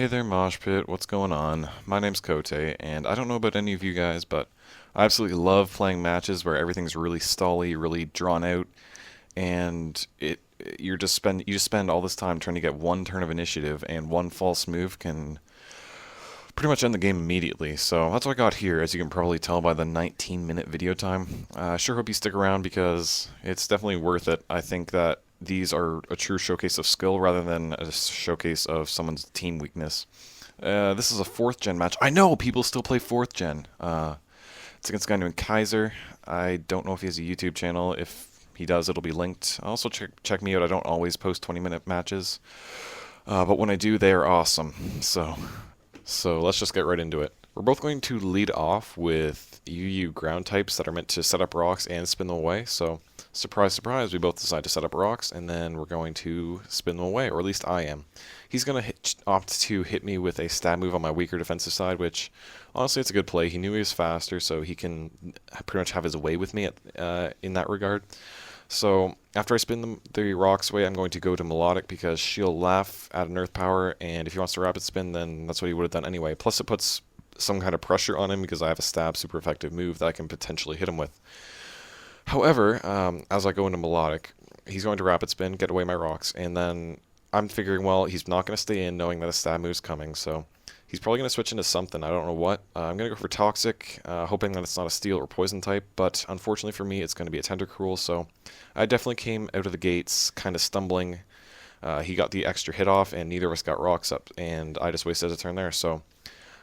Hey there, MoshPit. What's going on? My name's Cote, and I don't know about any of you guys, but I absolutely love playing matches where everything's really stally, really drawn out, and you just spend all this time trying to get one turn of initiative, and one false move can pretty much end the game immediately. So that's what I got here, as you can probably tell by the 19-minute video time. I sure hope you stick around because it's definitely worth it. I think that these are a true showcase of skill rather than a showcase of someone's team weakness. This is a 4th gen match. I know people still play 4th gen. It's against a guy named Kaiser. I don't know if he has a YouTube channel. If he does, it'll be linked. Also, check me out. I don't always post 20-minute matches, but when I do, they are awesome. So let's just get right into it. We're both going to lead off with UU ground types that are meant to set up rocks and spin them away. So surprise, surprise, we both decide to set up rocks, and then we're going to spin them away, or at least I am. He's going to opt to hit me with a stab move on my weaker defensive side, which honestly it's a good play. He knew he was faster, so he can pretty much have his way with me in that regard. So after I spin the rocks away, I'm going to go to Melodic because she'll laugh at an Earth Power, and if he wants to rapid spin, then that's what he would have done anyway. Plus it puts some kind of pressure on him because I have a stab super effective move that I can potentially hit him with. However, as I go into Melodic, he's going to rapid spin, get away my rocks, and then I'm figuring, well, he's not going to stay in knowing that a stab move's coming, so he's probably going to switch into something. I don't know what. I'm going to go for Toxic, hoping that it's not a Steel or Poison type, but unfortunately for me, it's going to be a Tentacruel, so I definitely came out of the gates kind of stumbling. He got the extra hit off, and neither of us got rocks up, and I just wasted a turn there, so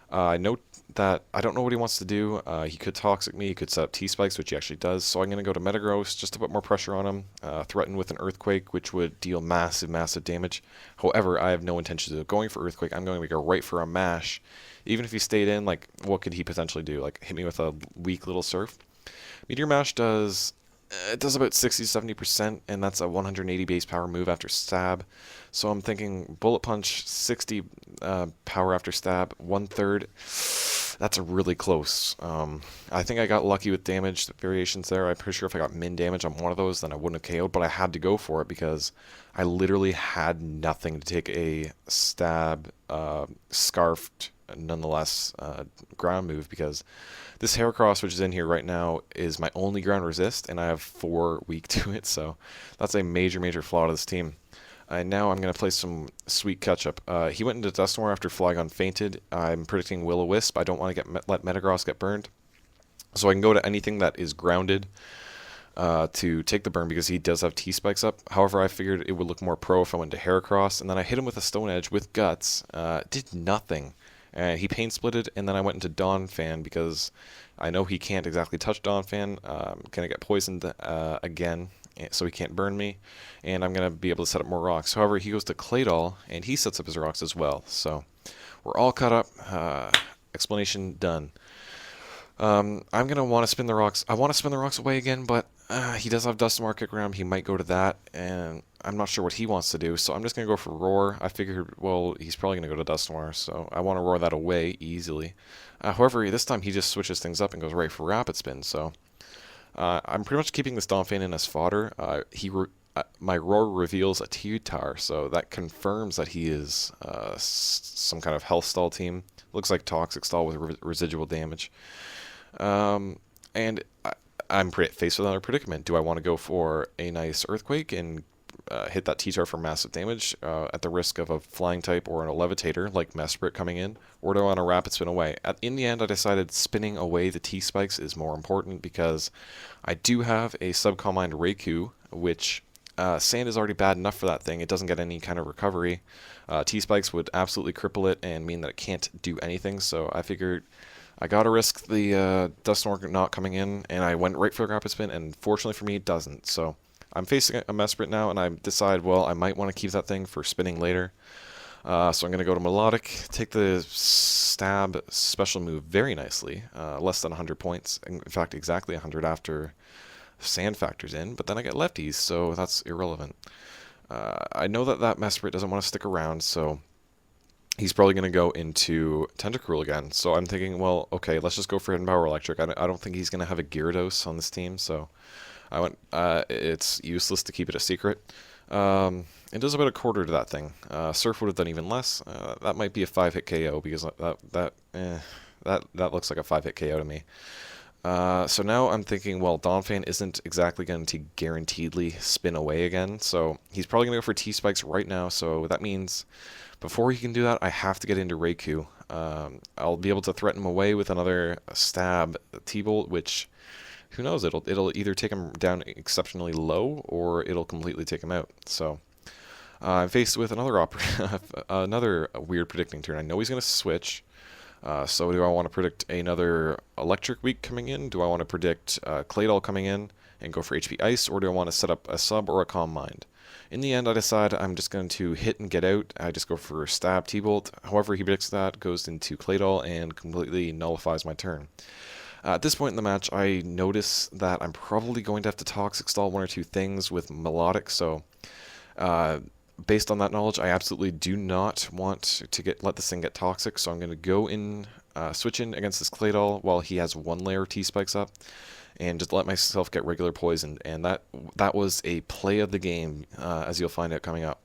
I note that I don't know what he wants to do. He could Toxic me, he could set up T-Spikes, which he actually does, so I'm going to go to Metagross just to put more pressure on him, threaten with an Earthquake, which would deal massive, massive damage. However, I have no intention of going for Earthquake. I'm going to go right for a Mash. Even if he stayed in, like, what could he potentially do? Like, hit me with a weak little Surf? Meteor Mash does... It does about 60-70%, and that's a 180 base power move after stab. So I'm thinking Bullet Punch, 60 power after stab, 1/3. That's really close. I think I got lucky with damage variations there. I'm pretty sure if I got min damage on one of those, then I wouldn't have KO'd, but I had to go for it because I literally had nothing to take a stab, scarfed, nonetheless, ground move because this Heracross, which is in here right now, is my only ground resist, and I have 4 weak to it, so that's a major, major flaw to this team. And now I'm going to play some sweet catch-up. He went into Dusknoir after Flygon fainted. I'm predicting Will-O-Wisp. I don't want to let Metagross get burned, so I can go to anything that is grounded to take the burn because he does have T-Spikes up. However, I figured it would look more pro if I went to Heracross, and then I hit him with a Stone Edge with Guts. Did nothing. And he pain splitted, and then I went into Donphan because I know he can't exactly touch Donphan. Gonna get poisoned again, so he can't burn me, and I'm gonna be able to set up more rocks. However, he goes to Claydol, and he sets up his rocks as well. So we're all caught up. Explanation done. I'm gonna want to spin the rocks. I want to spin the rocks away again, but he does have Dusknoir kick around. He might go to that, and I'm not sure what he wants to do. So I'm just gonna go for Roar. I figured, well, he's probably gonna go to Dusknoir, so I want to roar that away easily. However, this time he just switches things up and goes right for Rapid Spin. So I'm pretty much keeping this Donphan in as fodder. My Roar reveals a T-Tar, so that confirms that he is some kind of health stall team. Looks like Toxic stall with residual damage. And I'm faced with another predicament. Do I want to go for a nice Earthquake and hit that T-Tar for massive damage at the risk of a Flying type or a Levitator like Mesprit coming in? Or do I want to Rapid Spin away? In the end, I decided spinning away the T-Spikes is more important because I do have a Subcalm Mind Raikou, which Sand is already bad enough for that thing. It doesn't get any kind of recovery. T-Spikes would absolutely cripple it and mean that it can't do anything, so I figured I gotta risk the Dusknoir not coming in, and I went right for the Rapid Spin, and fortunately for me, it doesn't. So I'm facing a Mesprit now, and I decide, well, I might want to keep that thing for spinning later. So I'm going to go to Melodic, take the stab special move very nicely, less than 100 points. In fact, exactly 100 after Sand factors in, but then I get lefties, so that's irrelevant. I know that Mesprit doesn't want to stick around, so he's probably going to go into Tentacruel again. So I'm thinking, well, okay, let's just go for Hidden Power Electric. I don't think he's going to have a Gyarados on this team, so I went. It's useless to keep it a secret. It does about a quarter to that thing. Surf would have done even less. That might be a 5-hit KO because that looks like a 5-hit KO to me. So now I'm thinking, well, Donphan isn't exactly going to guaranteedly spin away again, so he's probably going to go for T-Spikes right now, so that means before he can do that, I have to get into Reiku. I'll be able to threaten him away with another stab T-Bolt, which, who knows, it'll either take him down exceptionally low, or it'll completely take him out, so... I'm faced with another weird predicting turn. I know he's going to switch. So do I want to predict another Electric Week coming in? Do I want to predict Claydol coming in and go for HP Ice? Or do I want to set up a Sub or a Calm Mind? In the end, I decide I'm just going to hit and get out. I just go for Stab T-Bolt. However he predicts that goes into Claydol and completely nullifies my turn. At this point in the match, I notice that I'm probably going to have to Toxic Stall one or two things with Melodic, so... based on that knowledge, I absolutely do not want to let this thing get toxic, so I'm going to go in, switch in against this Claydol while he has one layer of T-Spikes up, and just let myself get regular poison, and that was a play of the game, as you'll find out coming up.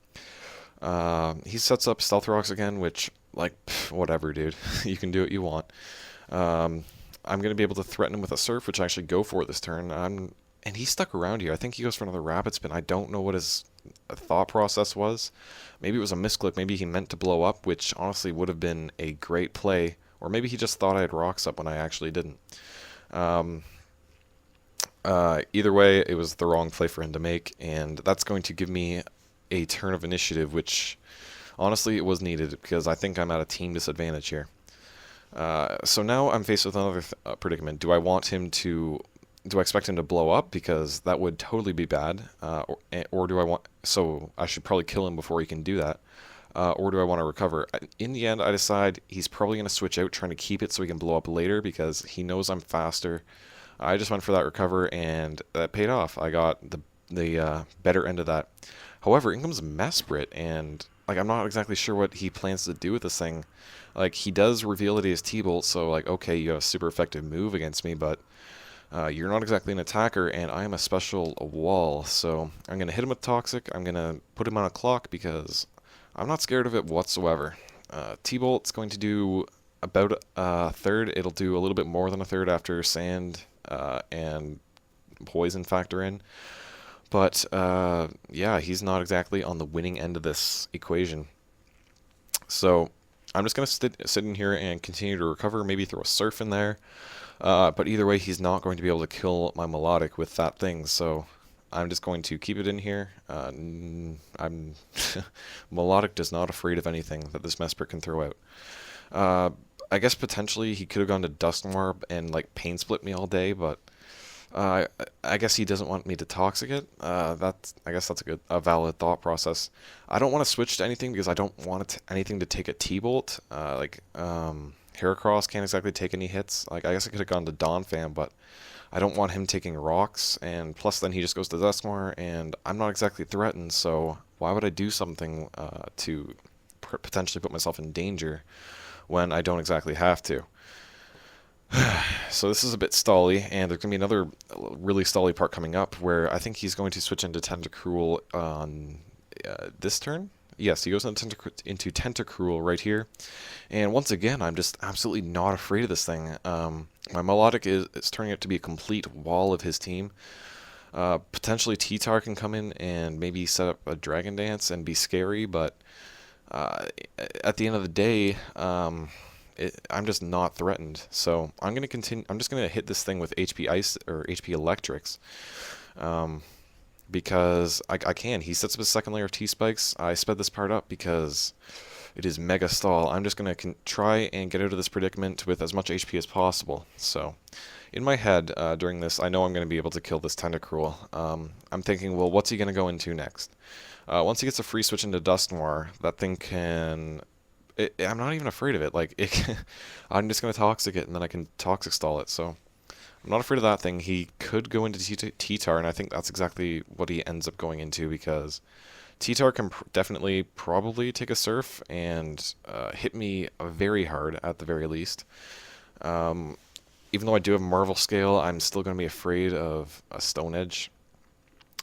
He sets up Stealth Rocks again, which, like, whatever, dude. You can do what you want. I'm going to be able to threaten him with a Surf, which I actually go for this turn, and he stuck around here. I think he goes for another Rapid Spin. I don't know what his thought process was. Maybe it was a misclick. Maybe he meant to blow up, which honestly would have been a great play. Or maybe he just thought I had Rocks up when I actually didn't. Either way, it was the wrong play for him to make, and that's going to give me a turn of initiative, which honestly it was needed because I think I'm at a team disadvantage here. So now I'm faced with another predicament. Do I expect him to blow up? Because that would totally be bad. Or do I want... So I should probably kill him before he can do that. Or do I want to recover? In the end, I decide he's probably going to switch out, trying to keep it so he can blow up later because he knows I'm faster. I just went for that recover, and that paid off. I got the better end of that. However, in comes Mesprit, and like I'm not exactly sure what he plans to do with this thing. Like, he does reveal that he has T-Bolt, so like, okay, you have a super effective move against me, but... you're not exactly an attacker, and I am a special wall, so I'm going to hit him with Toxic. I'm going to put him on a clock because I'm not scared of it whatsoever. T-Bolt's going to do about a third. It'll do a little bit more than a third after Sand and Poison factor in. But, yeah, he's not exactly on the winning end of this equation. So I'm just going to sit in here and continue to recover, maybe throw a Surf in there. But either way, he's not going to be able to kill my Melodic with that thing, so I'm just going to keep it in here. Melodic is not afraid of anything that this Mesprit can throw out. I guess potentially he could have gone to Dusknoir and like Pain Split me all day, but I guess he doesn't want me to Toxic it. I guess that's a valid thought process. I don't want to switch to anything because I don't want anything to take a T-Bolt. Heracross can't exactly take any hits. Like, I guess I could have gone to Donphan, but I don't want him taking rocks, and plus then he just goes to Dusknoir, and I'm not exactly threatened, so why would I do something to potentially put myself in danger when I don't exactly have to? So this is a bit stally, and there's going to be another really stally part coming up where I think he's going to switch into Tentacruel on this turn. Yes, he goes into Tentacruel right here. And once again, I'm just absolutely not afraid of this thing. My Melodic is turning out to be a complete wall of his team. Potentially T-Tar can come in and maybe set up a Dragon Dance and be scary, but at the end of the day, I'm just not threatened. So I'm going to continue. I'm just going to hit this thing with HP Ice or HP Electrics. Because I can. He sets up his second layer of T-Spikes. I sped this part up because it is mega stall. I'm just going to try and get out of this predicament with as much HP as possible. So, in my head, during this, I know I'm going to be able to kill this Tentacruel. I'm thinking, well, what's he going to go into next? Once he gets a free switch into Dusknoir, that thing can... I'm not even afraid of it. Like, I'm just going to Toxic it, and then I can Toxic stall it, so... I'm not afraid of that thing. He could go into T-Tar, and I think that's exactly what he ends up going into, because T-Tar can definitely probably take a Surf and hit me very hard, at the very least. Even though I do have Marvel Scale, I'm still going to be afraid of a Stone Edge.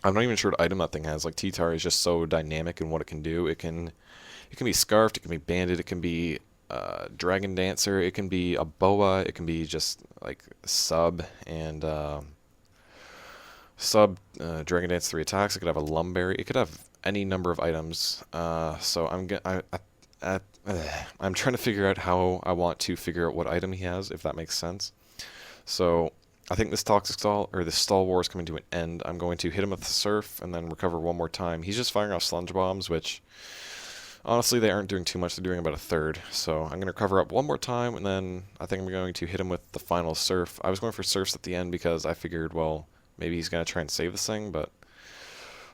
I'm not even sure what item that thing has. Like, T-Tar is just so dynamic in what it can do. It can be Scarfed, it can be Banded, it can be Dragon Dancer, it can be a Boa, it can be just like Sub and Dragon Dance 3 attacks. It could have a Lumberry. It could have any number of items. So I'm trying to figure out how I want to figure out what item he has, if that makes sense. So I think this Toxic Stall, or this Stall War is coming to an end. I'm going to hit him with the Surf and then recover one more time. He's just firing off Sludge Bombs, which honestly they aren't doing too much. They're doing about a third. So I'm going to recover up one more time, and then I think I'm going to hit him with the final Surf. I was going for Surfs at the end because I figured, well, maybe he's going to try and save this thing, but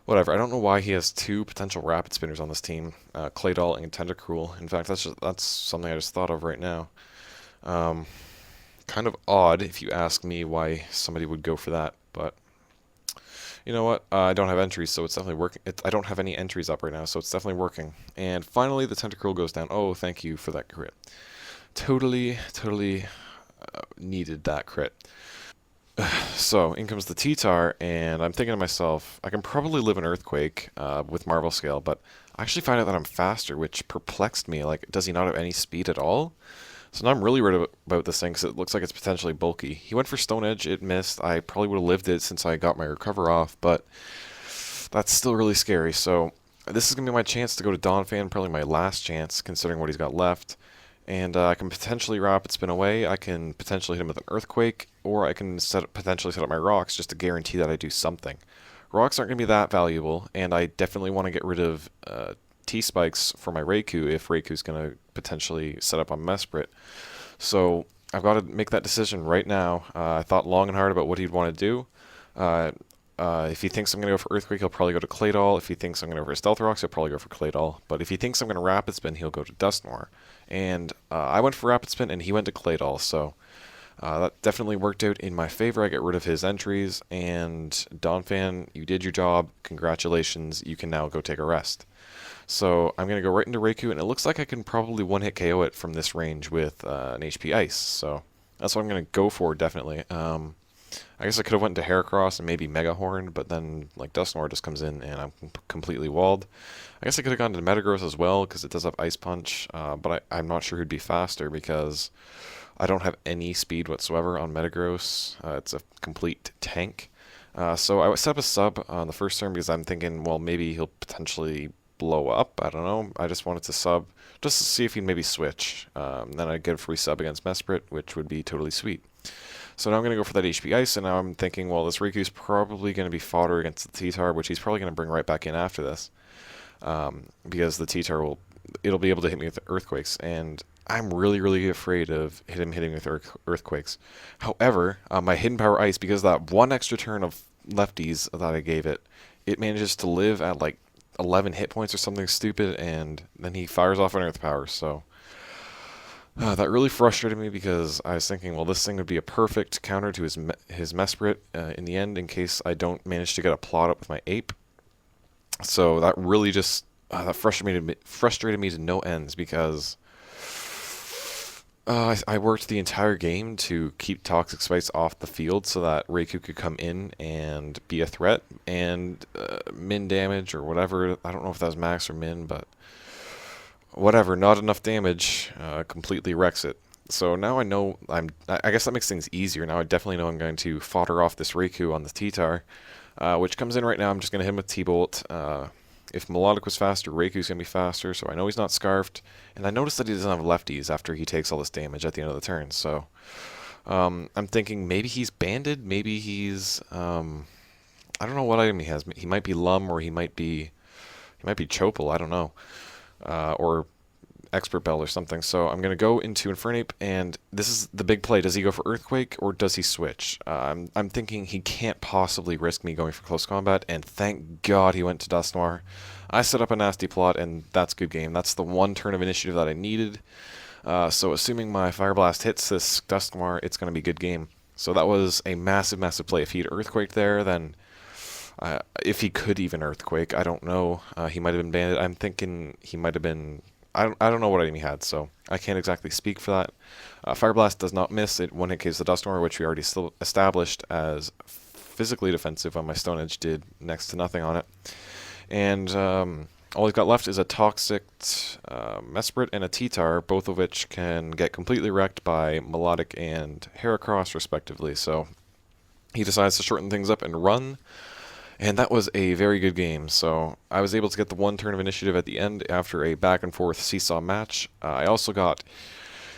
whatever. I don't know why he has two potential Rapid Spinners on this team, Claydol and Tentacruel. In fact, that's something I just thought of right now. Kind of odd, if you ask me, why somebody would go for that, but you know what? I don't have entries, so it's definitely working. I don't have any entries up right now, so it's definitely working. And finally, the Tentacruel goes down. Oh, thank you for that crit. Totally needed that crit. So, in comes the T-Tar, and I'm thinking to myself, I can probably live an Earthquake with Marvel Scale, but I actually find out that I'm faster, which perplexed me. Like, does he not have any speed at all? So now I'm really worried about this thing because it looks like it's potentially bulky. He went for Stone Edge, it missed. I probably would have lived it since I got my recover off, but that's still really scary. So this is going to be my chance to go to Donphan, probably my last chance considering what he's got left. And I can potentially Rapid Spin away, I can potentially hit him with an Earthquake, or I can potentially set up my Rocks just to guarantee that I do something. Rocks aren't going to be that valuable, and I definitely want to get rid of T-Spikes for my Raikou if Raiku's going to potentially set up on Mesprit. So I've got to make that decision right now. I thought long and hard about what he'd want to do. If he thinks I'm going to go for Earthquake, he'll probably go to Claydol. If he thinks I'm going to go for Stealth Rocks, he'll probably go for Claydol. But if he thinks I'm going to Rapid Spin, he'll go to Dusknoir. And I went for Rapid Spin, and he went to Claydol. So that definitely worked out in my favor. I get rid of his entries. And Donphan, you did your job. Congratulations. You can now go take a rest. So I'm going to go right into Raikou, and it looks like I can probably one-hit KO it from this range with an HP Ice. So that's what I'm going to go for, definitely. I guess I could have went to Heracross and maybe Mega Horn, but then like Dusknoir just comes in and I'm completely walled. I guess I could have gone to Metagross as well because it does have Ice Punch, but I'm not sure who'd be faster because I don't have any speed whatsoever on Metagross. It's a complete tank. So I would set up a sub on the first turn because I'm thinking, well, maybe he'll potentially blow up. I don't know. I just wanted to sub just to see if he'd maybe switch. Then I'd get a free sub against Mesprit, which would be totally sweet. So now I'm going to go for that HP Ice, and now I'm thinking, well, this Raikou's probably going to be fodder against the T-Tar, which he's probably going to bring right back in after this. Because the T-Tar it'll be able to hit me with Earthquakes, and I'm really afraid of him hitting me with Earthquakes. However, my Hidden Power Ice, because of that one extra turn of lefties that I gave it, it manages to live at like 11 hit points or something stupid, and then he fires off an Earth Power, so that really frustrated me because I was thinking, well, this thing would be a perfect counter to his Mesprit in the end in case I don't manage to get a plot up with my Ape. So that really just that frustrated me to no ends because I worked the entire game to keep Toxic Spikes off the field so that Raikou could come in and be a threat and min damage or whatever. I don't know if that was max or min, but whatever, not enough damage completely wrecks it. So now I know I guess that makes things easier. Now I definitely know I'm going to fodder off this Raikou on the T-Tar, which comes in right now. I'm just going to hit him with T-Bolt. If Melodic was faster, Raikou's going to be faster, so I know he's not Scarfed. And I noticed that he doesn't have lefties after he takes all this damage at the end of the turn. So I'm thinking maybe he's Banded, maybe he's I don't know what item he has. He might be Lum, or he might be Chopal, I don't know. Or Expert Bell or something. So I'm going to go into Infernape, and this is the big play. Does he go for Earthquake, or does he switch? I'm thinking he can't possibly risk me going for close combat, and thank God he went to Dusknoir. I set up a nasty plot, and that's good game. That's the one turn of initiative that I needed. So assuming my Fire Blast hits this Dusknoir, it's going to be good game. So that was a massive play. If he'd Earthquake there, then if he could even Earthquake, I don't know. He might have been Banded. I'm thinking he might have been... I don't know what item he had, so I can't exactly speak for that. Fire Blast does not miss. It one-hit KOs the Dusknoir, which we already still established as physically defensive when my Stone Edge did next to nothing on it. And all he's got left is a Toxic, Mesprit, and a T-Tar, both of which can get completely wrecked by Melodic and Heracross, respectively. So he decides to shorten things up and run, and that was a very good game. So I was able to get the one turn of initiative at the end after a back-and-forth seesaw match. I also got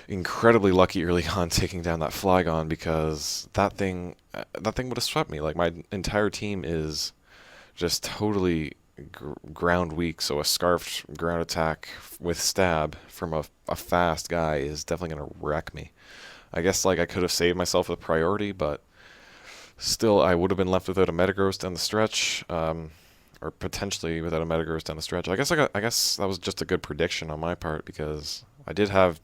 incredibly lucky early on taking down that Flygon, because that thing would have swept me. Like, my entire team is just totally ground weak, so a scarfed ground attack with stab from a fast guy is definitely going to wreck me. I guess like I could have saved myself with priority, but still I would have been left without a Metagross down the stretch, or potentially without a Metagross down the stretch. I guess that was just a good prediction on my part, because I did have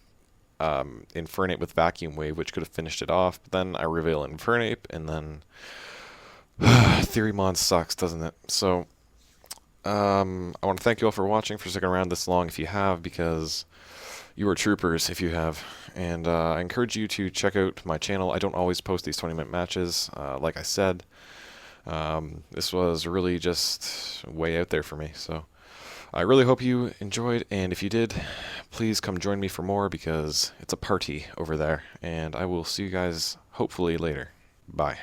Infernape with Vacuum Wave, which could have finished it off, but then I reveal Infernape, and then Theorymon sucks, doesn't it? So I want to thank you all for watching, for sticking around this long if you have, because you are troopers if you have. And I encourage you to check out my channel. I don't always post these 20-minute matches, like I said. This was really just way out there for me, so I really hope you enjoyed, and if you did, please come join me for more, because it's a party over there, and I will see you guys hopefully later. Bye.